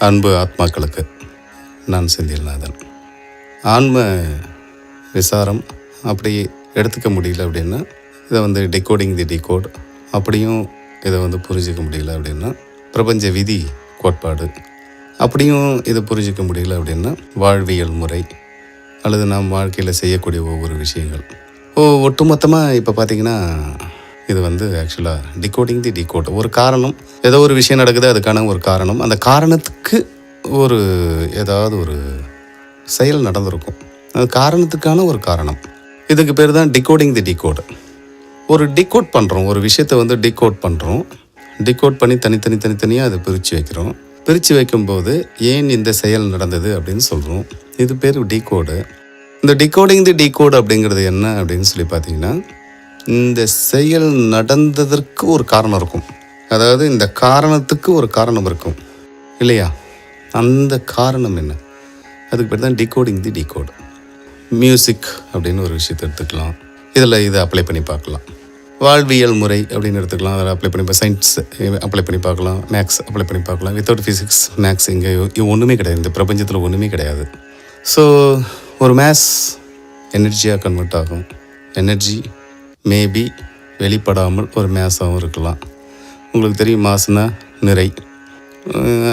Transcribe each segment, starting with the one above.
அன்பு ஆத்மாக்களுக்கு நான் செந்தில்நாதன். ஆன்ம விசாரம் அப்படி எடுத்துக்க முடியல அப்படின்னா, இதை டிகோடிங் தி டிகோட் அப்படியும் இதை புரிஞ்சிக்க முடியல அப்படின்னா, பிரபஞ்ச விதி கோட்பாடு அப்படியும் இதை புரிஞ்சிக்க முடியல அப்படின்னா, வாழ்வியல் முறை அல்லது நாம் வாழ்க்கையில் செய்யக்கூடிய ஒவ்வொரு விஷயங்கள் ஒட்டுமொத்தமாக இப்போ பார்த்திங்கன்னா, இது ஆக்சுவலாக டிகோடிங் தி டிகோட். ஒரு காரணம், ஏதோ ஒரு விஷயம் நடக்குது, அதுக்கான ஒரு காரணம், அந்த காரணத்துக்கு ஏதாவது ஒரு செயல் நடந்திருக்கும், அது காரணத்துக்கான ஒரு காரணம். இதுக்கு பேர் தான் டிகோடிங் தி டிகோட். ஒரு டிகோட் பண்ணுறோம், ஒரு விஷயத்தை டிகோட் பண்ணுறோம். டிகோட் பண்ணி தனித்தனியாக அதை பிரித்து வைக்கிறோம். பிரித்து வைக்கும்போது ஏன் இந்த செயல் நடந்தது அப்படின்னு சொல்கிறோம். இது பேர் டிகோடு. இந்த டிகோடிங் தி டிகோட் அப்படிங்கிறது என்ன அப்படின்னு சொல்லி பார்த்தீங்கன்னா, இந்த செயல் நடந்ததற்கு ஒரு காரணம் இருக்கும். அதாவது இந்த காரணத்துக்கு ஒரு காரணம் இருக்கும் இல்லையா? அந்த காரணம் என்ன? அதுக்கு பேர் தான் டிகோடிங் தி டிகோட். மியூசிக் அப்படின்னு ஒரு விஷயத்தை எடுத்துக்கலாம், இதை அப்ளை பண்ணி பார்க்கலாம். வாழ்வியல் முறை அப்படின்னு எடுத்துக்கலாம், அதில் அப்ளை பண்ணி சயின்ஸ் அப்ளை பண்ணி பார்க்கலாம், மேக்ஸ் அப்ளை பண்ணி பார்க்கலாம். வித்தவுட் ஃபிசிக்ஸ் மேக்ஸ் இங்கே ஒன்றுமே கிடையாது, இந்த பிரபஞ்சத்தில் ஒன்றுமே கிடையாது. ஸோ ஒரு மேத்ஸ் எனர்ஜியாக கன்வெர்ட் ஆகும். எனர்ஜி மேபி வெளிப்படாமல் ஒரு மேஸாகவும் இருக்கலாம். உங்களுக்கு தெரியும், மாசுனா நிறை.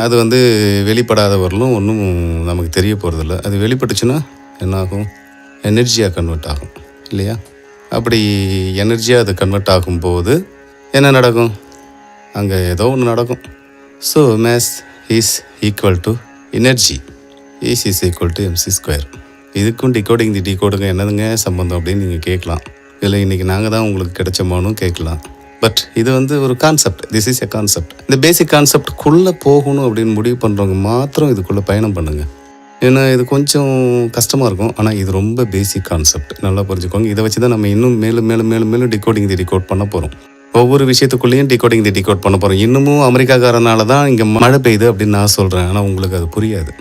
அது வெளிப்படாத வரலும் ஒன்றும் நமக்கு தெரிய போகிறதில்ல. அது வெளிப்பட்டுச்சுன்னா என்னாகும்? எனர்ஜியாக கன்வெர்ட் ஆகும் இல்லையா? அப்படி எனர்ஜியாக அது கன்வெர்ட் ஆகும்போது என்ன நடக்கும்? அங்கே ஏதோ ஒன்று நடக்கும். So mass is equal to energy, is equal to mc². இதுக்கும் டிகோடிங் தி டிகோடுங்க என்னதுங்க சம்பந்தம் அப்படின்னு நீங்கள் கேட்கலாம். இல்லை இன்றைக்கி நாங்கள் தான் உங்களுக்கு கிடைச்சோமானும் கேட்கலாம். பட் இது ஒரு concept. This is a concept. இந்த பேசிக் கான்செப்டுக்குள்ளே போகணும் அப்படின்னு முடிவு பண்ணுறவங்க மாத்திரம் இதுக்குள்ளே பயணம் பண்ணுங்கள். ஏன்னா இது கொஞ்சம் கஷ்டமாக இருக்கும், ஆனால் இது ரொம்ப பேசிக் கான்செப்ட். நல்லா புரிஞ்சுக்கோங்க. இதை வச்சு தான் நம்ம இன்னும் மேலும் டிகோடிங் தி டிகோட் பண்ண போகிறோம். ஒவ்வொரு விஷயத்துக்குள்ளேயும் டிகோடிங் தி டிகோட் பண்ண போகிறோம். இன்னமும் அமெரிக்காக்காரனால தான் இங்கே மழை பெய்யுது அப்படின்னு நான் சொல்கிறேன். ஆனால் உங்களுக்கு அது புரியாது.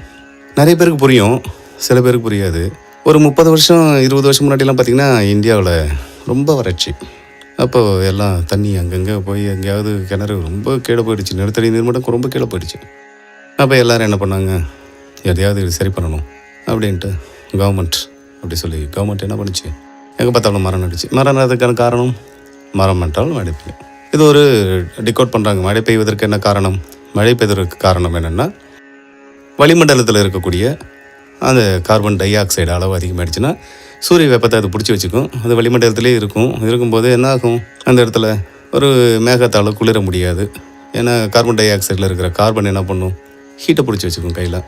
நிறைய பேருக்கு புரியும், சில பேருக்கு புரியாது. ஒரு 30 வருஷம் 20 வருஷம் முன்னாடிலாம் பார்த்திங்கன்னா இந்தியாவில் ரொம்ப வறட்சி. அப்போது எல்லாம் தண்ணி அங்கங்கே போய் எங்கேயாவது கிணறு ரொம்ப கீழே போயிடுச்சு, நிலத்தடி நீர்மட்டம் ரொம்ப கீழே போயிடுச்சு. அப்போ எல்லோரும் என்ன பண்ணாங்க? எதையாவது இது சரி பண்ணணும் அப்படின்ட்டு கவர்மெண்ட் என்ன பண்ணுச்சு? எங்கே பார்த்தாலும் மரம் நட்டுச்சு. மரம் நடுறதுக்கான காரணம், மரம் நட்டாலும் மழை பெய்யும். இது ஒரு டிகோட் பண்ணுறாங்க. மழை பெய்வதற்கு என்ன காரணம்? மழை பெய்வதற்கு காரணம் என்னென்னா, வளிமண்டலத்தில் இருக்கக்கூடிய அந்த கார்பன் டை ஆக்சைடு அளவு அதிகமாகிடுச்சுன்னா சூரிய வெப்பத்தை அது பிடிச்சி வச்சுக்கும். அது வளிமண்டலத்திலே இருக்கும்போது என்ன ஆகும்? அந்த இடத்துல ஒரு மேகத்தால் குளிர முடியாது. ஏன்னா கார்பன் டை ஆக்சைடில் இருக்கிற கார்பன் என்ன பண்ணும்? ஹீட்டை பிடிச்சி வச்சுக்கும் கையில்.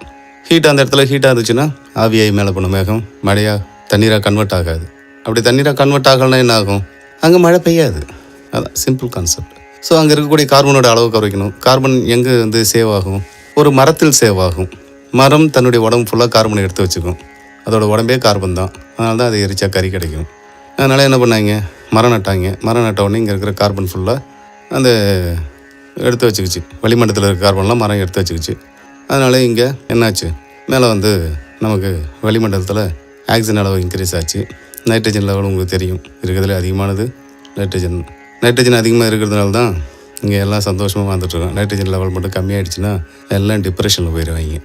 ஹீட் அந்த இடத்துல ஹீட்டாக இருந்துச்சுன்னா ஆவியாகி மேலே பண்ணும் மேகம், மழையாக தண்ணீராக கன்வெர்ட் ஆகாது. அப்படி தண்ணீராக கன்வெர்ட் ஆகலைன்னா என்ன ஆகும்? அங்கே மழை பெய்யாது. அதான் சிம்பிள் கான்செப்ட். ஸோ அங்கே இருக்கக்கூடிய கார்பனோட அளவு குறைக்கணும். கார்பன் எங்கே சேவ் ஆகும்? ஒரு மரத்தில் சேவ் ஆகும். மரம் தன்னுடைய உடம்பு ஃபுல்லாக கார்பனை எடுத்து வச்சுக்கும். அதோட உடம்பே கார்பன் தான். அதனால தான் அதை எரிச்சா கறி கிடைக்கும். அதனால் என்ன பண்ணாங்க? மரம் நட்டாங்க. மரம் நட்ட உடனே இங்கே இருக்கிற கார்பன் ஃபுல்லாக அந்த எடுத்து வச்சுக்கிச்சு. வளிமண்டலத்தில் இருக்கிற கார்பன்லாம் மரம் எடுத்து வச்சுக்கிச்சு. அதனால் இங்கே என்னாச்சு? மேலே நமக்கு வளிமண்டலத்தில் ஆக்சிஜன் அளவு இன்க்ரீஸ் ஆச்சு. நைட்ரஜன் லெவல் உங்களுக்கு தெரியும், இருக்கிறதுல அதிகமானது நைட்ரஜன். நைட்ரஜன் அதிகமாக இருக்கிறதுனால தான் இங்கே எல்லாம் சந்தோஷமாக வந்துட்டுருக்கோம். நைட்ரஜன் லெவல் மட்டும் கம்மியாகிடுச்சுன்னா எல்லாம் டிப்ரெஷனில் போயிடுவாங்க.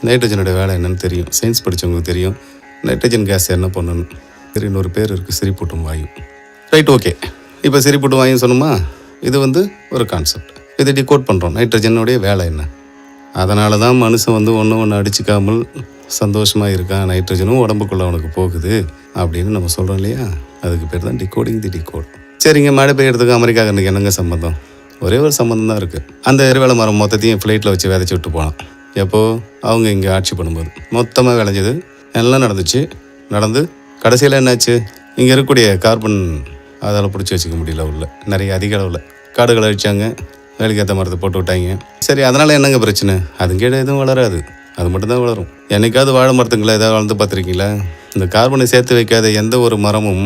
நைட்ரஜனோட வேலை என்னென்னு தெரியும், சயின்ஸ் படித்தவங்களுக்கு தெரியும். நைட்ரஜன் கேஸ் என்ன பண்ணணும்? சரி, இன்னொரு பேர் இருக்குது, சிரிப்பூட்டும் வாயு. Right, okay. இப்போ சிரிப்பூட்டும் வாயுன்னு சொன்னோமா? இது ஒரு கான்செப்ட். இது டிகோட் பண்ணுறோம். நைட்ரஜனுடைய வேலை என்ன? அதனால தான் மனுஷன் ஒன்று அடிச்சிக்காமல் சந்தோஷமாக இருக்கான். நைட்ரஜனும் உடம்புக்குள்ளே அவனுக்கு போகுது அப்படின்னு நம்ம சொல்கிறோம் இல்லையா? அதுக்கு பேர் தான் டிகோடிங் தி டிகோட். சரிங்க, மழை பெய்யறதுக்கு அமெரிக்காவுக்கு என்னங்க சம்மந்தம்? ஒரே ஒரு சம்மந்தம் தான் இருக்குது. அந்த வேலை மரம் மொத்தத்தையும் ஃப்ளைட்டில் வச்சு விதைச்சி விட்டு போனான். எப்போது? அவங்க இங்கே ஆட்சி பண்ணும்போது மொத்தமாக விளைஞ்சது. எல்லாம் நடந்து கடைசியில் என்னாச்சு? இங்கே இருக்கக்கூடிய கார்பன் அதால் பிடிச்சி வச்சுக்க முடியல. உள்ள நிறைய அதிக அளவில் காடுகளை அழிச்சாங்க, வேலைக்கேற்ற மரத்தை போட்டு விட்டாங்க. சரி, அதனால் என்னங்க பிரச்சனை? அதுங்கேட எதுவும் வளராது, அது மட்டும்தான் வளரும். என்னைக்காவது வாழை மரத்துங்களை ஏதாவது வளர்ந்து பார்த்துருக்கீங்களா? இந்த கார்பனை சேர்த்து வைக்காத எந்த ஒரு மரமும்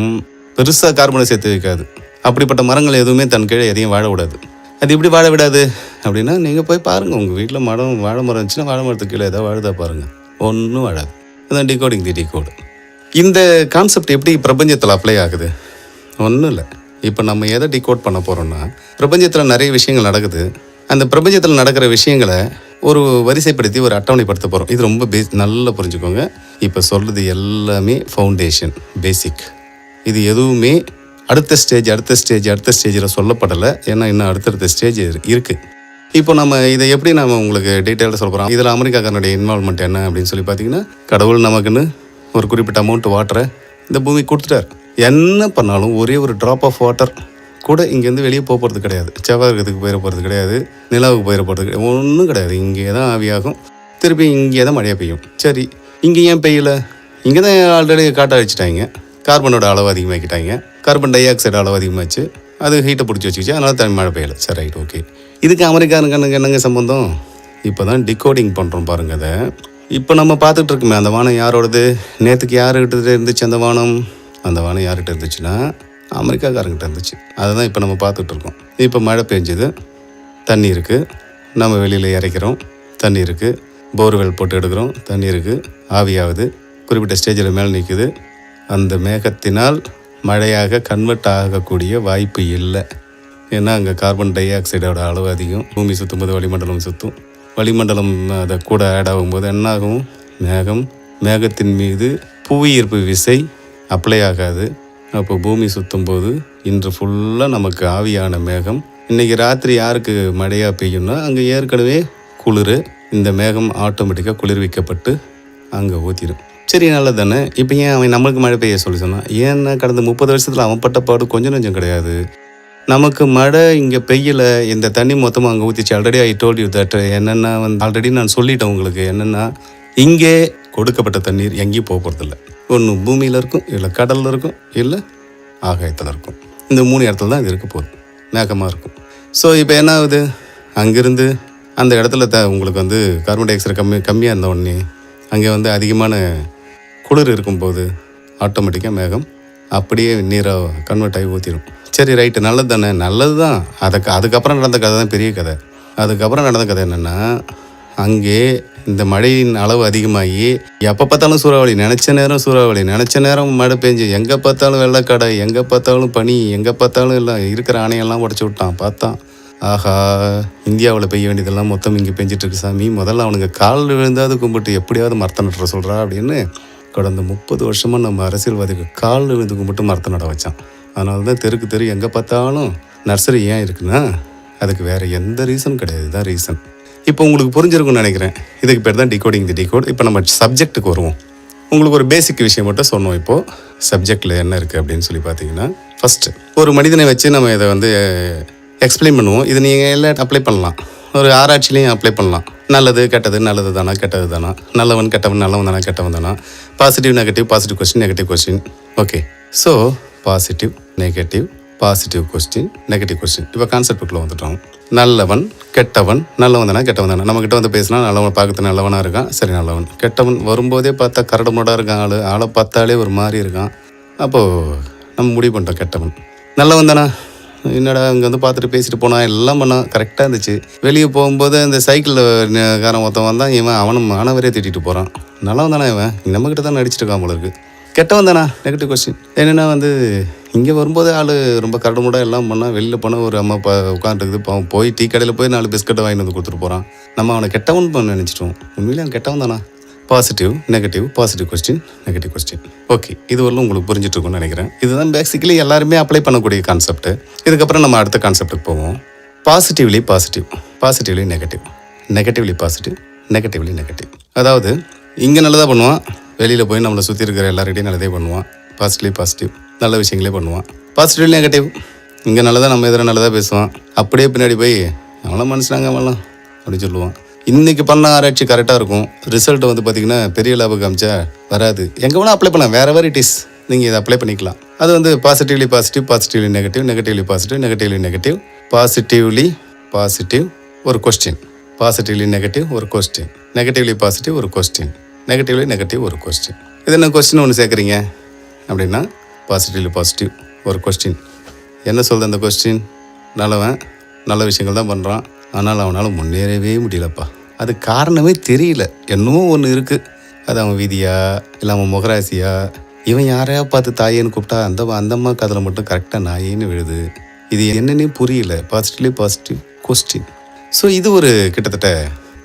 பெருசாக கார்பனை சேர்த்து வைக்காது. அப்படிப்பட்ட மரங்கள் எதுவுமே தன் கீழே எதையும் வாழ விடாது. அது எப்படி வாழ விடாது அப்படின்னா, நீங்கள் போய் பாருங்கள். உங்கள் வீட்டில் வாழை மரம் இருந்துச்சுன்னா வாழை மரத்துக்கு கீழே ஏதாவது வாழுதா பாருங்கள். ஒன்றும் வாழாது. அதுதான் டிகோடிங் தி டிகோடு. இந்த கான்செப்ட் எப்படி பிரபஞ்சத்தில் அப்ளை ஆகுது? ஒன்றும் இல்லை. இப்போ நம்ம எதை டிகோட் பண்ண போகிறோம்னா, பிரபஞ்சத்தில் நிறைய விஷயங்கள் நடக்குது. அந்த பிரபஞ்சத்தில் நடக்கிற விஷயங்களை ஒரு வரிசைப்படுத்தி ஒரு அட்டவணைப்படுத்த போகிறோம். இது ரொம்ப நல்லா புரிஞ்சுக்கோங்க. இப்போ சொல்கிறது எல்லாமே ஃபவுண்டேஷன், பேசிக். இது எதுவுமே அடுத்த ஸ்டேஜில் சொல்லப்படலை. ஏன்னா இன்னும் அடுத்தடுத்த ஸ்டேஜ் இருக்குது. இப்போ நம்ம இதை எப்படி நம்ம உங்களுக்கு டீட்டெயிலாக சொல்ல போகிறோம். இதில் அமெரிக்காக்காரனுடைய இன்வால்மெண்ட் என்ன அப்படின்னு சொல்லி பார்த்தீங்கன்னா, கடவுள் நமக்குன்னு ஒரு குறிப்பிட்ட அமௌண்ட் வாட்டரை இந்த பூமி கொடுத்துட்டார். என்ன பண்ணாலும் ஒரே ஒரு ட்ராப் ஆஃப் வாட்டர் கூட இங்கேருந்து வெளியே போகிறது கிடையாது. செவ்வாய்க்கு போயிட போகிறது கிடையாது, நிலாவுக்கு போயிட போகிறது கிடையாது, ஒன்றும் கிடையாது. இங்கே தான் ஆவியாகும், திருப்பி இங்கே தான் மழையாக பெய்யும். சரி, இங்கே ஏன் பெய்யலை? இங்கே தான் ஆல்ரெடி காட்ட அழிச்சிட்டாங்க, கார்பனோட அளவு அதிகமாக்கிட்டாங்க, கார்பன் டை ஆக்சைடு அளவு அதிகமாச்சு, அது ஹீட்டை பிடிச்சி வச்சுக்கிச்சு, அதனால தனி மழை பெய்யலை. சரி, ரைட், ஓகே. இதுக்கு அமெரிக்கானுக்கு என்னங்க சம்பந்தம்? இப்போ தான் டிகோடிங் பண்ணுறோம் பாருங்க. அதை இப்போ நம்ம பார்த்துட்டு இருக்கோமே, அந்த வானம் யாரோடது? நேற்றுக்கு யாருக்கிட்ட இருந்துச்சு அந்த வானம்? அந்த வானம் யார்கிட்ட இருந்துச்சுன்னா அமெரிக்காக்காரங்கிட்ட இருந்துச்சு. அதை தான் இப்போ நம்ம பார்த்துட்டு இருக்கோம். இப்போ மழை பெஞ்சுது, தண்ணி இருக்குது, நம்ம வெளியில் இறைக்கிறோம், தண்ணி இருக்குது, போர்வெல் போட்டு எடுக்கிறோம், தண்ணி இருக்குது, ஆவியாகுது, குறிப்பிட்ட ஸ்டேஜில் மேலே நிற்குது. அந்த மேகத்தினால் மழையாக கன்வெர்ட் ஆகக்கூடிய வாய்ப்பு இல்லை. ஏன்னா அங்கே கார்பன் டை ஆக்சைடோட அளவு அதிகம். பூமி சுற்றும் போது வளிமண்டலம் சுற்றும், வளிமண்டலம் அதை கூட ஆட் ஆகும்போது என்னாகும்? மேகத்தின் மீது புவியீர்ப்பு விசை அப்ளை ஆகாது. அப்போ பூமி சுற்றும் போது இன்று ஃபுல்லாக நமக்கு ஆவியான மேகம். இன்றைக்கி ராத்திரி யாருக்கு மழையாக பெய்யும்னா அங்கே ஏற்கனவே குளிர், இந்த மேகம் ஆட்டோமேட்டிக்காக குளிர்விக்கப்பட்டு அங்கே ஊற்றிடும். சரி, நல்லது தானே. இப்போ ஏன் அவன் நம்மளுக்கு மழை பெய்ய சொல்லி சொன்னான்? ஏன்னா கடந்த 30 வருஷத்தில் அவன் பட்ட பாடு கொஞ்சம் நஞ்சம் கிடையாது. நமக்கு மழை இங்கே பெய்யலை, இந்த தண்ணி மொத்தமாக அங்கே ஊற்றிச்சு. Already I told you that. என்னென்னா ஆல்ரெடி நான் சொல்லிட்டேன் உங்களுக்கு. என்னென்னா இங்கே கொடுக்கப்பட்ட தண்ணீர் எங்கேயும் போகிறதில்ல. ஒன்று பூமியில் இருக்கும், இல்லை கடலில் இருக்கும், இல்லை ஆகாயத்தில் இருக்கும். இந்த 3 இடத்துல தான் இது இருக்க போகுது, மேகமாக இருக்கும். ஸோ இப்போ என்ன ஆகுது? அங்கேருந்து அந்த இடத்துல உங்களுக்கு கார்பன் டை ஆக்சைடு கம்மியாக இருந்த உடனே அங்கே அதிகமான குளிர் இருக்கும்போது ஆட்டோமேட்டிக்காக மேகம் அப்படியே நீரை கன்வெர்ட் ஆகி ஊற்றிடும். சரி, ரைட்டு, நல்லது தானே, நல்லது தான். அதுக்கப்புறம் நடந்த கதை தான் பெரிய கதை. அதுக்கப்புறம் நடந்த கதை என்னென்னா, அங்கே இந்த மழையின் அளவு அதிகமாகி எப்போ பார்த்தாலும் சூறாவளி, நினச்ச நேரம் மழை பெஞ்சு, எங்கே பார்த்தாலும் வெள்ளக்கடை, எங்கே பார்த்தாலும் பனி, எங்கே பார்த்தாலும் எல்லாம் இருக்கிற அணையெல்லாம் உடச்சி விட்டான். பார்த்தான், ஆஹா, இந்தியாவில் பெய்ய வேண்டியதெல்லாம் மொத்தம் இங்கே பெஞ்சிட்ருக்கு சாமி, முதல்ல அவனுங்க காலில் விழுந்தாவது கும்பிட்டு எப்படியாவது மரத்தை நட்டுற சொல்கிறா அப்படின்னு கடந்த 30 வருஷமாக நம்ம அரசியல்வாதிகள் காலில் விழுந்து கும்பிட்டு மரத்தை நட வச்சான். அதனால தான் தெரு எங்கே பார்த்தாலும் நர்சரி ஏன் இருக்குன்னா அதுக்கு வேறு எந்த ரீசனும் கிடையாது. தான் ரீசன். இப்போ உங்களுக்கு புரிஞ்சிருக்கும்னு நினைக்கிறேன். இதுக்கு பேர் தான் டிகோடிங் தி டிகோட். இப்போ நம்ம சப்ஜெக்ட்டுக்கு வருவோம். உங்களுக்கு ஒரு பேசிக் விஷயம் மட்டும் சொன்னோம். இப்போது சப்ஜெக்டில் என்ன இருக்குது அப்படின்னு சொல்லி பார்த்தீங்கன்னா, ஃபஸ்ட்டு ஒரு மனிதனை வச்சு நம்ம இதை எக்ஸ்பிளைன் பண்ணுவோம். இது நீங்கள் எல்லாம் அப்ளை பண்ணலாம், ஒரு ஆராய்ச்சிலையும் அப்ளை பண்ணலாம். நல்லது கெட்டது, நல்லது தானா கெட்டது தானா, நல்லவன் கெட்டவன், நல்லவன் தானா கெட்டவன் தானா, positive negative question, negative question. Okay, so positive negative, positive question, negative question. இப்போ கான்செப்டுக்குள்ளே வந்துட்டோம். நல்லவன் கெட்டவன், நல்லவன் தானே கெட்டவன் தானே. நம்மக்கிட்ட பேசினா நல்லவன் பார்க்கறது நல்லவனாக இருக்கான், சரி நல்லவன். கெட்டவன் வரும்போதே பார்த்தா கரடு முரடாக இருக்கான், ஆளை பார்த்தாலே ஒரு மாதிரி இருக்கான். அப்போது நம்ம முடிவு பண்ணிட்டோம் கெட்டவன். நல்லவன் தானே, என்னடா இங்கே பார்த்துட்டு பேசிட்டு போனான், எல்லாம் பண்ணான், கரெக்டாக இருந்துச்சு. வெளியே போகும்போது இந்த சைக்கிளில் காரன் ஒருத்தன் வந்தான், அவனும் மாணவரே திட்டிட்டு போகிறான். நல்லவன் தானே, இவன் நம்மக்கிட்ட தான் நடிச்சிட்டு இருக்கான் போல இருக்குது. கெட்டவன் தானா, நெகட்டிவ் கொஸ்டின். என்னென்னா இங்கே வரும்போதே ஆள் ரொம்ப கரடுமுடாக எல்லாம் பண்ணால், வெளியில் போனால் ஒரு அம்மா உட்காந்துருக்குது, போய் டீ கடையில் போய் 4 பிஸ்கட்டை வாங்கிட்டு கொடுத்துட்டு போகிறான். நம்ம அவனை கெட்டவன் நினச்சிட்டோம். உண்மையிலே அவன் கெட்டவன் தானா? Positive negative, positive question, negative question. Okay, இது வரலும் உங்களுக்கு புரிஞ்சிட்டு இருக்கும்னு நினைக்கிறேன். இதுதான் பேசிக்கலி எல்லாருமே அப்ளை பண்ணக்கூடிய கான்செப்ட். இதுக்கப்புறம் நம்ம அடுத்த கான்செப்ட்டுக்கு போவோம். Positively positive, positively negative, negatively positive, negatively negative. அதாவது இங்கே நல்லதாக பண்ணுவான், வெளியில் போய் நம்மளை சுற்றி இருக்கிற எல்லார்கிட்டையும் நல்லதே பண்ணுவான். பாசிட்டிவ்லி பாசிட்டிவ், நல்ல விஷயங்களே பண்ணுவான். பாசிட்டிவ்லி நெகட்டிவ், இங்கே நல்லதாக நம்ம எதிராக நல்லதாக பேசுவான், அப்படியே பின்னாடி போய் அவங்களாம் மனுஷனாங்க அவங்களாம் அப்படின்னு சொல்லுவான். இன்றைக்கி பண்ண ஆராய்ச்சி கரெக்டாக இருக்கும், ரிசல்ட் பார்த்திங்கன்னா பெரிய லாபம் காமிச்சா வராது. எங்கே வேணால் அப்ளை பண்ணலாம், வேறு இட் இஸ், நீங்கள் இதை அப்ளை பண்ணிக்கலாம். அது positively positive, positively negative, negatively positive, negatively negative, positively positive ஒரு கொஸ்டின், பாசிட்டிவ்லி நெகட்டிவ் ஒரு கொஸ்டின், நெகட்டிவ்லி பாசிட்டிவ் ஒரு கொஸ்டின், நெகட்டிவ்லி நெகட்டிவ் ஒரு கொஸ்டின். இது என்ன கொஸ்டின் ஒன்று சேர்க்குறீங்க அப்படின்னா, பாசிட்டிவ்லி பாசிட்டிவ் ஒரு கொஸ்டின். என்ன சொல்லுது அந்த கொஸ்டின்? நல்லவன் நல்ல விஷயங்கள் தான் பண்ணுறான், ஆனால் அவனால் முன்னேறவே முடியலப்பா. அது காரணமே தெரியல, என்னமோ ஒன்று இருக்குது. அது அவன் விதியா இல்லை அவன் முகராசியா, இவன் யாரையா பார்த்து தாயேன்னு கூப்பிட்டா அந்த அம்மா காதில் மட்டும் கரெக்டாக நாயேன்னு விழுது. இது என்னன்னே புரியல. Positively positive question. ஸோ இது ஒரு கிட்டத்தட்ட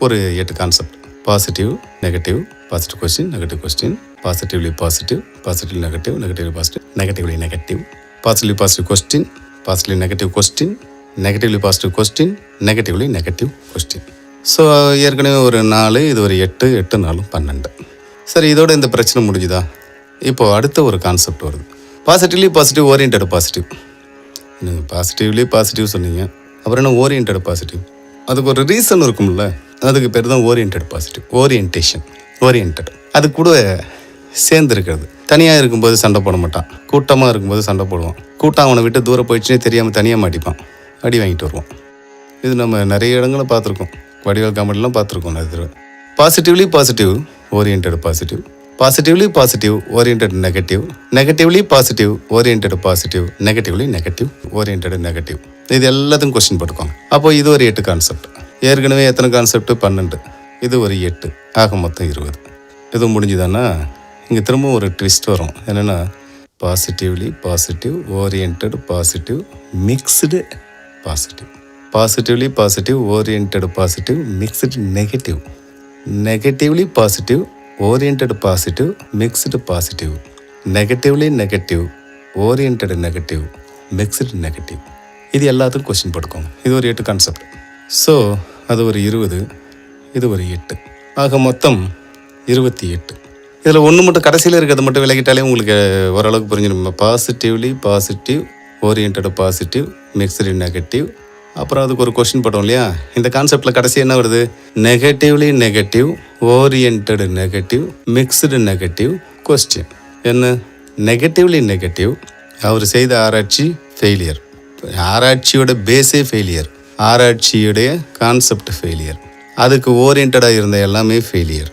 ஒரு 8 concept. Positive, negative, positive question, negative question, positively positive, positive negative, negatively positive, negatively negative, positively positive question, positively negative question, negatively positive question, negatively negative question. So ஏற்கனவே ஒரு 4, இது ஒரு 8, 8 4 12. சரி, இதோட இந்த பிரச்சனை முடிஞ்சுதா? இப்போது அடுத்த ஒரு கான்செப்ட் வருது. Positively positive, oriented positive. நீங்கள் பாசிட்டிவ்லி பாசிட்டிவ் சொன்னீங்க, அப்புறம் என்ன ஓரியன்டட் பாசிட்டிவ்? அதுக்கு ஒரு ரீசன் இருக்கும்ல, அதுக்கு பேர் தான் ஓரியன்டட் பாசிட்டிவ். Orientation, oriented. அது கூட சேர்ந்து இருக்கிறது. தனியாக இருக்கும்போது சண்டை போட மாட்டான், கூட்டமாக இருக்கும்போது சண்டை போடுவான். கூட்டம் அவனை விட்டு தூரம் போயிடுச்சுன்னே தெரியாமல் தனியாக மாட்டிப்பான், அடி வாங்கிட்டு வருவான். இது நம்ம நிறைய இடங்களில் பார்த்துருக்கோம், வடிவேல் காமெடிலாம் பார்த்துருக்கோம் நிறைய தடவை. Positively positive, oriented positive, positively positive, oriented negative, negatively positive, oriented positive, negatively negative, oriented negative. இது எல்லாத்துக்கும் கொஸ்டின் போட்டுக்கோங்க. அப்போ இது ஒரு 8 கான்செப்ட். ஏற்கனவே எத்தனை கான்செப்ட்? 12. இது ஒரு 8, ஆக மொத்தம் 20. இது முடிஞ்சுதானா? இங்கே திரும்பவும் ஒரு ட்விஸ்ட் வரும். என்னென்னா, positively positive, oriented positive, mixed positive, positively positive, oriented positive, mixed negative, negatively positive, oriented positive, mixed positive, negatively negative, oriented negative, mixed negative. இது எல்லாத்துக்கும் கொஸ்டின் போட்டுக்கோங்க. இது ஒரு 8 கான்செப்ட். ஸோ அது ஒரு 20, இது ஒரு 8, ஆக மொத்தம் 28. இதில் ஒன்று மட்டும் கடைசியில் இருக்கிறத மட்டும் விலகிட்டாலே உங்களுக்கு ஓரளவுக்கு புரிஞ்சிடும். Positively positive, oriented positive, mixed negative, அப்புறம் அதுக்கு ஒரு கொஸ்டின் போட்டோம் இல்லையா? இந்த கான்செப்டில் கடைசி என்ன வருது? Negatively negative, oriented negative, mixed negative, question. என்ன? நெகட்டிவ்லி நெகட்டிவ், அவர் செய்த ஆராய்ச்சி ஃபெயிலியர், ஆராய்ச்சியோட பேஸே ஃபெயிலியர், ஆராய்ச்சியுடைய கான்செப்ட் ஃபெயிலியர், அதுக்கு ஓரியன்டாக இருந்த எல்லாமே ஃபெயிலியர்,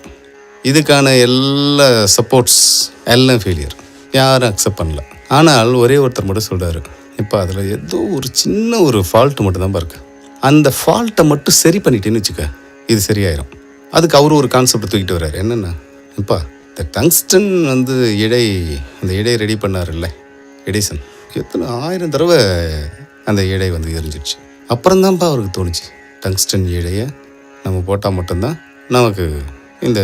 இதுக்கான எல்லா சப்போர்ட்ஸ் எல்லாம் ஃபெயிலியர், யாரும் அக்செப்ட் பண்ணல. ஆனால் ஒரே ஒருத்தர் மட்டும் சொல்கிறாரு, இப்போ அதில் ஏதோ ஒரு சின்ன ஒரு ஃபால்ட்டு மட்டும் தான் பாருக்கு, அந்த ஃபால்ட்டை மட்டும் சரி பண்ணிட்டேன்னு வச்சுக்க, இது சரியாயிரும். அதுக்கு அவர் ஒரு கான்செப்ட் தூக்கிட்டு வர்றாரு. என்னென்னா, இப்போ இந்த டங்ஸ்டன் இழை, அந்த இடையை ரெடி பண்ணார்ல எடிசன், எத்தனை 1000 தடவை அந்த இழை எரிஞ்சிடுச்சு. அப்புறம்தான்ப்பா அவருக்கு தோணுச்சு, டங்ஸ்டன் இழையை நம்ம போட்டால் மட்டும்தான் நமக்கு இந்த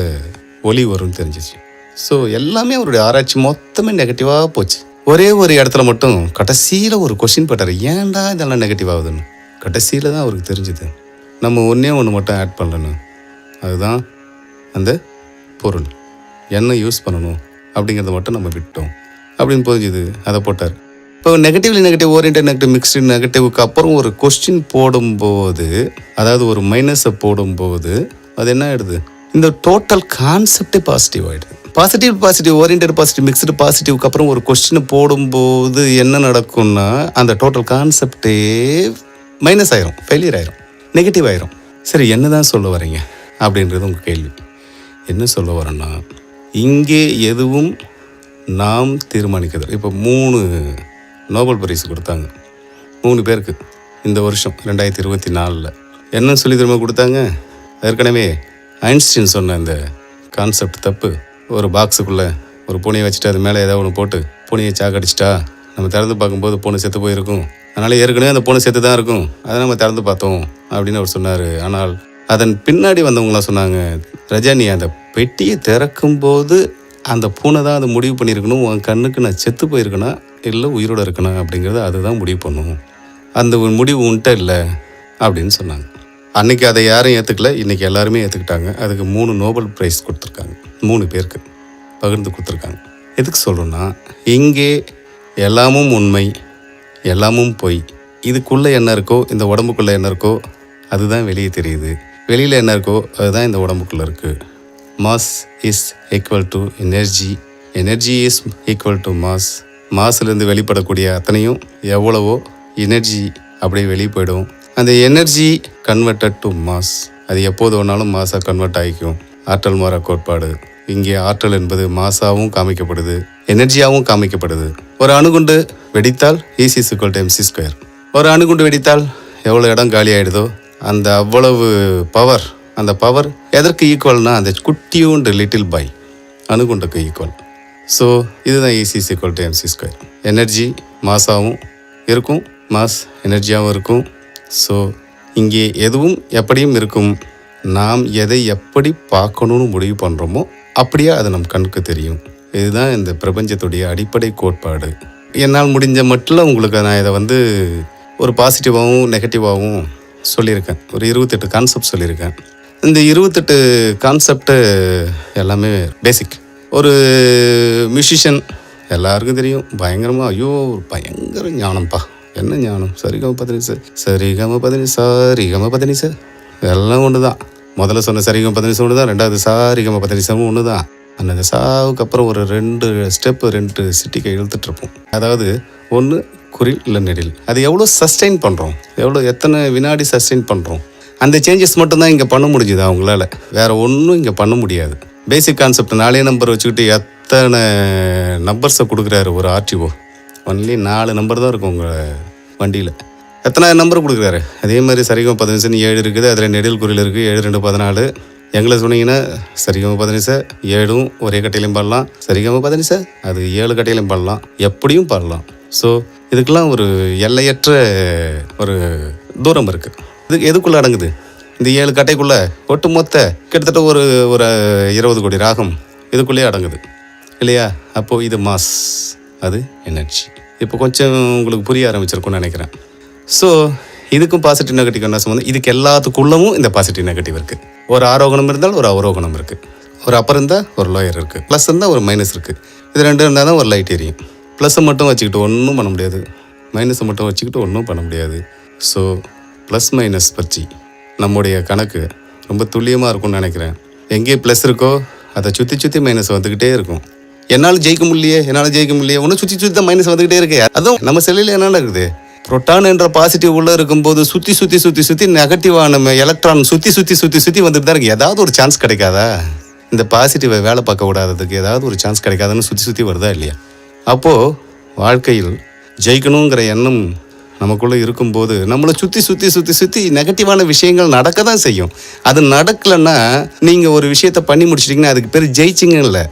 ஒளி வரும்னு தெரிஞ்சிச்சு. ஸோ எல்லாமே அவருடைய ஆராய்ச்சி மொத்தமே நெகட்டிவாக போச்சு. ஒரே ஒரு இடத்துல மட்டும் கடைசியில் ஒரு கொஸ்டின் போட்டார், ஏன்டா இதெல்லாம் நெகட்டிவ் ஆகுதுன்னு. கடைசியில் தான் அவருக்கு தெரிஞ்சுது, நம்ம ஒன்றே ஒன்று மட்டும் ஆட் பண்ணணும், அதுதான் அந்த பொருள் என்ன யூஸ் பண்ணணும் அப்படிங்கிறத மட்டும் நம்ம விட்டோம் அப்படின்னு புரிஞ்சுது. அதை போட்டார். இப்போ negatively negative, oriented negative, mixed நெகட்டிவ்க்கு அப்புறம் ஒரு கொஸ்டின் போடும்போது, அதாவது ஒரு மைனஸை போடும்போது அது என்ன ஆகிடுது? இந்த டோட்டல் கான்செப்டே பாசிட்டிவ் ஆகிடுது. Positive positive, oriented positive, mixed பாசிட்டிவ்க்கு அப்புறம் ஒரு கொஸ்டின் போடும்போது என்ன நடக்கும்னா, அந்த டோட்டல் கான்செப்டே மைனஸ் ஆயிரும், ஃபெயிலியர் ஆயிரும், நெகட்டிவ் ஆயிரும். சரி, என்ன தான் சொல்ல வரீங்க அப்படின்றது உங்கள் கேள்வி. என்ன சொல்ல வரேன்னா, இங்கே எதுவும் நாம் தீர்மானிக்கிறது. இப்போ 3 நோபல் பரிசு கொடுத்தாங்க 3 பேருக்கு இந்த வருஷம் 2024. என்ன சொல்லி திரும்ப கொடுத்தாங்க? ஏற்கனவே ஐன்ஸ்டீன் சொன்ன அந்த கான்செப்ட் தப்பு. ஒரு பாக்ஸுக்குள்ளே ஒரு பூனையை வச்சுட்டு அது மேலே ஏதாவது ஒன்று போட்டு பூனையை சாக்கடிச்சிட்டா நம்ம திறந்து பார்க்கும்போது பூனை செத்து போயிருக்கும், அதனால் ஏற்கனவே அந்த பூனை செத்து தான் இருக்கும், அதை நம்ம திறந்து பார்த்தோம் அப்படின்னு அவர் சொன்னார். ஆனால் அதன் பின்னாடி வந்தவங்களாம் சொன்னாங்க, ரஜானி அந்த பெட்டியை திறக்கும்போது அந்த பூனை தான் அதை முடிவு பண்ணியிருக்கணும், உன் கண்ணுக்கு நான் செத்து போயிருக்கேனா இல்லை உயிரோடு இருக்கணும் அப்படிங்கிறத அதுதான் முடிவு பண்ணும், அந்த ஒரு முடிவு உன்ட்ட இல்லை அப்படின்னு சொன்னாங்க. அன்றைக்கி அதை யாரும் ஏற்றுக்கல, இன்றைக்கி எல்லாருமே ஏற்றுக்கிட்டாங்க. அதுக்கு 3 நோபல் ப்ரைஸ் கொடுத்துருக்காங்க, 3 பேருக்கு பகிர்ந்து கொடுத்துருக்காங்க. எதுக்கு சொல்கிறோன்னா, இங்கே எல்லாமும் உண்மை, எல்லாமும் பொய். இதுக்குள்ளே என்ன இருக்கோ, இந்த உடம்புக்குள்ளே என்ன இருக்கோ அதுதான் வெளியே தெரியுது, வெளியில் என்ன இருக்கோ அதுதான் இந்த உடம்புக்குள்ளே இருக்குது. Mass is equal to energy, energy is equal to mass. மாஸ்லேருந்து வெளிப்படக்கூடிய அத்தனையும் எவ்வளவோ எனர்ஜி அப்படியே வெளியே போயிடும். அந்த எனர்ஜி கன்வெர்டட் டு மாஸ், அது எப்போது வேணாலும் மாஸாக கன்வெர்ட் ஆகிக்கும். ஆற்றல் மாற கோட்பாடு. இங்கே ஆற்றல் என்பது மாஸாகவும் காமிக்கப்படுது, எனர்ஜியாகவும் காமிக்கப்படுது. ஒரு அணுகுண்டு வெடித்தால் E=mc². ஒரு அணுகுண்டு வெடித்தால் எவ்வளோ இடம் காலி ஆகிடுதோ அந்த அவ்வளவு பவர், அந்த பவர் எதற்கு ஈக்குவல்னா அந்த குட்டியூண்டு லிட்டில் பாய் அணுகுண்டுக்கு ஈக்குவல். ஸோ இதுதான் E=mc². எனர்ஜி மாஸாகவும் இருக்கும், மாஸ் எனர்ஜியாகவும் இருக்கும். ஸோ இங்கே எதுவும் எப்படியும் இருக்கும், நாம் எதை எப்படி பார்க்கணும்னு முடிவு பண்ணுறோமோ அப்படியே அது நம் கண்ணுக்கு தெரியும். இதுதான் இந்த பிரபஞ்சத்துடைய அடிப்படை கோட்பாடு. என்னால் முடிஞ்ச மட்டும் உங்களுக்கு நான் இதை வந்து ஒரு பாசிட்டிவாகவும் நெகட்டிவாகவும் சொல்லியிருக்கேன். ஒரு 28 கான்செப்ட் சொல்லியிருக்கேன். இந்த 28 கான்செப்டு எல்லாமே பேசிக். ஒரு மியூசிஷியன் எல்லாருக்கும் தெரியும், பயங்கரமாக ஐயோ பயங்கர ஞானம்ப்பா. என்ன ஞானம்? சரிகம பதனிச சரிகம பதனி சாரிகம பதனிச எல்லாம் ஒன்று தான். முதல்ல சொன்ன சரிகம பதனிசம் ஒன்று தான், ரெண்டாவது சாரிகம பதனிசமும் ஒன்று தான். அந்த சாவுக்கு அப்புறம் ஒரு 2 ஸ்டெப்பு 2 சிட்டிக்கை இழுத்துட்ருப்போம். அதாவது ஒன்று குறில் இல்லை நெடில். அது எவ்வளோ சஸ்டெயின் பண்ணுறோம், எத்தனை வினாடி சஸ்டெயின் பண்ணுறோம், அந்த சேஞ்சஸ் மட்டும்தான் இங்கே பண்ண முடிஞ்சுது அவங்களால. வேறு ஒன்றும் இங்கே பண்ண முடியாது. பேசிக் கான்செப்ட் 4 நம்பர் வச்சுக்கிட்டு எத்தனை நம்பர்ஸை கொடுக்குறாரு ஒரு ஆர்டிஓ. ஒன்லி 4 நம்பர் தான் இருக்கும் உங்கள் வண்டியில். எத்தனை நம்பர் கொடுக்குறாரு. அதே மாதிரி சரிகம 15 7 இருக்குது, அதில் நெடில் குறில் இருக்குது 7 2 14. எங்களை சொன்னீங்கன்னா சரிகம 15 7 ஒரே கட்டையிலையும் பாடலாம், சரிகம 15 அது 7 கட்டையிலையும் பாடலாம், எப்படியும் பாடலாம். ஸோ இதுக்கெல்லாம் ஒரு எல்லையற்ற ஒரு தூரம் இருக்குது. இது எதுக்குள்ளே அடங்குது? இந்த 7 கட்டைக்குள்ளே ஒட்டு மொத்த கிட்டத்தட்ட ஒரு 20 கோடி ராகம் இதுக்குள்ளேயே அடங்குது இல்லையா? அப்போது இது மாஸ், அது எனர்ஜி. இப்போ கொஞ்சம் உங்களுக்கு புரிய ஆரம்பிச்சிருக்கும்னு நினைக்கிறேன். ஸோ இதுக்கும் பாசிட்டிவ் நெகட்டிவ் என்ன சம்மந்தம்? இதுக்கு எல்லாத்துக்குள்ளவும் இந்த பாசிட்டிவ் நெகட்டிவ் இருக்குது. ஒரு ஆரோகணம் இருந்தால் ஒரு அவரோகணம் இருக்குது, ஒரு அப்பர் இருந்தால் ஒரு லோயர் இருக்குது, ப்ளஸ் இருந்தால் ஒரு மைனஸ் இருக்குது. இது 2 இருந்தால் தான் ஒரு லைட் எரியும். ப்ளஸ்ஸை மட்டும் வச்சுக்கிட்டு ஒன்றும் பண்ண முடியாது, மைனஸை மட்டும் வச்சுக்கிட்டு ஒன்றும் பண்ண முடியாது. ஸோ ப்ளஸ் மைனஸ் பற்றி நம்முடைய கணக்கு ரொம்ப துல்லியமாக இருக்கும்னு நினைக்கிறேன். எங்கே ப்ளஸ் இருக்கோ அதை சுற்றி மைனஸ் வந்துக்கிட்டே இருக்கும். என்னால் ஜெயிக்க முடியலையே ஒன்றும் சுற்றி தான் மைனஸ் வந்துக்கிட்டே இருக்கு. அதுவும் நம்ம செல்லில் என்னென்ன இருக்குது? புரோட்டான் என்ற பாசிட்டிவ் உள்ளே இருக்கும்போது சுற்றி நெகட்டிவான எலக்ட்ரான் சுற்றி வந்துட்டு தான் இருக்குது. ஏதாவது ஒரு சான்ஸ் கிடைக்காதா? இந்த பாசிட்டிவை வேலை பார்க்க விடாததுக்கு ஏதாவது ஒரு சான்ஸ் கிடைக்காதுன்னு சுற்றி வருதா இல்லையா? அப்போது வாழ்க்கையில் ஜெயிக்கணுங்கிற எண்ணம் நமக்குள்ளே இருக்கும்போது நம்மளை சுற்றி நெகட்டிவான விஷயங்கள் நடக்க தான் செய்யும். அது நடக்கலைன்னா நீங்கள் ஒரு விஷயத்தை பண்ணி முடிச்சிட்டிங்கன்னா அதுக்கு பேர் ஜெயிச்சிங்க இல்லை,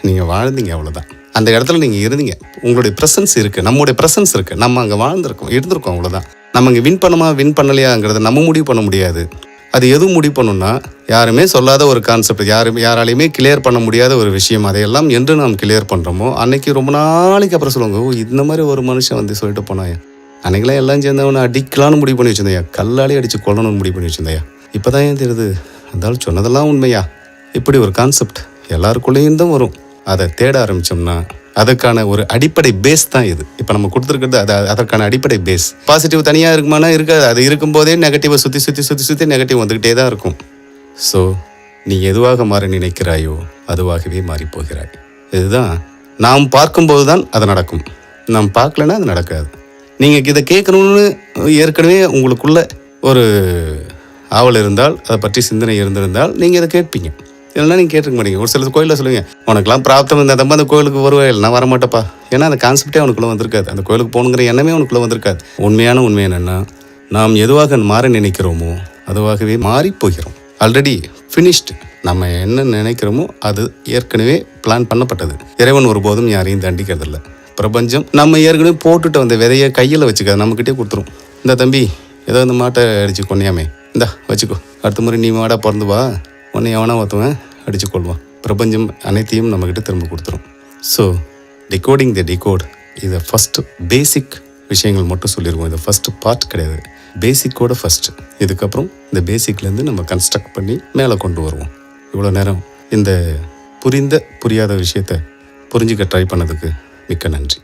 நீங்கள் வாழ்ந்தீங்க, அவ்வளோதான். அந்த இடத்துல நீங்கள் இருந்தீங்க, உங்களுடைய ப்ரெசன்ஸ் இருக்குது, நம்மளுடைய ப்ரெசன்ஸ் இருக்குது, நம்ம அங்கே இருந்திருக்கோம், அவ்வளோதான். நம்ம இங்கே வின் பண்ணலையாங்கிறத நம்ம முடிவு பண்ண முடியாது. அது எதுவும் முடிவு பண்ணணும்னா யாருமே சொல்லாத ஒரு கான்செப்ட், யாராலையுமே கிளியர் பண்ண முடியாத ஒரு விஷயம், அதையெல்லாம் என்று நாம் கிளியர் பண்ணுறோமோ அன்னைக்கு ரொம்ப நாளைக்கு அப்புறம் சொல்லுவாங்க, ஓ இந்த மாதிரி ஒரு மனுஷன் வந்து சொல்லிட்டு போனாயா, அன்னைக்கெல்லாம் எல்லாம் சேர்ந்தவனை அடிக்கலான்னு முடிவு பண்ணி வச்சிருந்தையா, கல்லாலே அடித்து கொல்லணும்னு முடிவு பண்ணி வச்சிருந்தையா, இப்போ தான் ஏன் தெரியுது அந்தாலும் சொன்னதெல்லாம் உண்மையா. இப்படி ஒரு கான்செப்ட் எல்லாருக்குள்ளேயும் தான் வரும். அதை தேட ஆரம்பித்தோம்னா அதுக்கான ஒரு அடிப்படை பேஸ் தான் இது. இப்போ நம்ம கொடுத்துருக்கிறது அதற்கான அடிப்படை பேஸ். பாசிட்டிவ் தனியாக இருக்குமானா இருக்காது. அது இருக்கும்போதே நெகட்டிவை சுற்றி நெகட்டிவ் வந்துக்கிட்டே தான் இருக்கும். ஸோ நீ எதுவாக மாற நினைக்கிறாயோ அதுவாகவே மாறிப்போகிறாய். இதுதான் நாம் பார்க்கும்போது தான் அது நடக்கும், நாம் பார்க்கலன்னா அது நடக்காது. நீங்கள் இதை கேட்கணும்னு ஏற்கனவே உங்களுக்குள்ள ஒரு ஆவல் இருந்தால், அதை பற்றி சிந்தனை இருந்திருந்தால் நீங்கள் இதை கேட்பீங்க. இல்லைன்னா நீங்கள் கேட்டுருக்க மாட்டீங்க. ஒரு சில கோயிலில் சொல்லுவீங்க, உனக்கெல்லாம் பிராப்தம் இருந்தால் தம்ப அந்த கோயிலுக்கு வருவாயில், நான் வரமாட்டேப்பா. ஏன்னா அந்த கான்செப்டே அவனுக்குள்ளே வந்திருக்காது, அந்த கோயிலுக்கு போகணுங்கிற எண்ணமே அவனுக்குள்ளே வந்திருக்காது. உண்மை என்னென்னா நாம் எதுவாக மாற நினைக்கிறோமோ அதுவாகவே மாறி போகிறோம். Already finished. நம்ம என்ன நினைக்கிறோமோ அது ஏற்கனவே பிளான் பண்ணப்பட்டது. இறைவன் ஒருபோதும் யாரையும் தண்டிக்கிறதில்ல. பிரபஞ்சம் நம்ம ஏற்கனவே போட்டுட்டு வந்த விதையை கையில் வச்சுக்காது, நம்மக்கிட்டே கொடுத்துரும். இந்த தம்பி ஏதோ இந்த மாட்டை அடித்து கொண்டியாமே, இந்தா வச்சுக்கோ, அடுத்த முறை நீ மாடாக பிறந்து வா, உன்னை எவனா ஒருத்தவன் அடித்து கொள்வான். பிரபஞ்சம் அனைத்தையும் நம்மக்கிட்ட திரும்ப கொடுத்துரும். ஸோ டிகோடிங் தி டிகோட், இதை ஃபஸ்ட்டு பேசிக் விஷயங்கள் மட்டும் சொல்லிடுவோம். இது ஃபஸ்ட்டு பார்ட் கிடையாது, பேசிக்கோட ஃபஸ்ட்டு. இதுக்கப்புறம் இந்த பேசிக்லேருந்து நம்ம கன்ஸ்ட்ரக்ட் பண்ணி மேலே கொண்டு வருவோம். இவ்வளோ நேரம் இந்த புரியாத விஷயத்தை புரிஞ்சுக்க ட்ரை பண்ணதுக்கு மிக்க நன்றி.